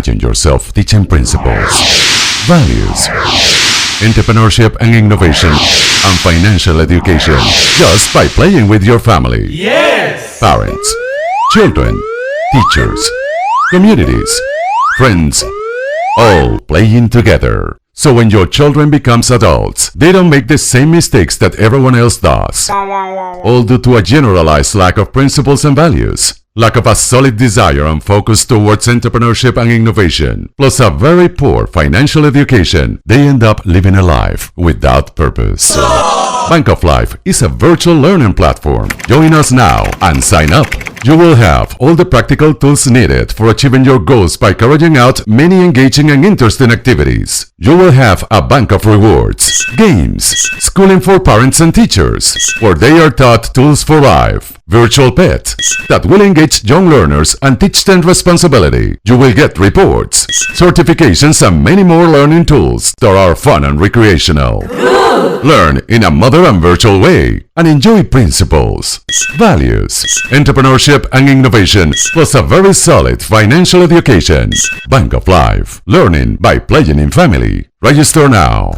Imagine yourself teaching principles, values, entrepreneurship and innovation, and financial education just by playing with your family. Yes! Parents, children, teachers, communities, friends, all playing together. So when your children becomes adults, they don't make the same mistakes that everyone else does. All due to a generalized lack of principles and values, lack of a solid desire and focus towards entrepreneurship and innovation, plus a very poor financial education, they end up living a life without purpose. Bank of Life is a virtual learning platform. Join us now and sign up. You will have all the practical tools needed for achieving your goals by carrying out many engaging and interesting activities. You will have a bank of rewards, games, schooling for parents and teachers, where they are taught tools for life, virtual pets that will engage young learners and teach them responsibility. You will get reports, certifications, and many more learning tools that are fun and recreational. Learn in a modern and virtual way and enjoy principles, values, entrepreneurship and innovation, plus a very solid financial education. Bank of Life. Learning by playing in family. Register now.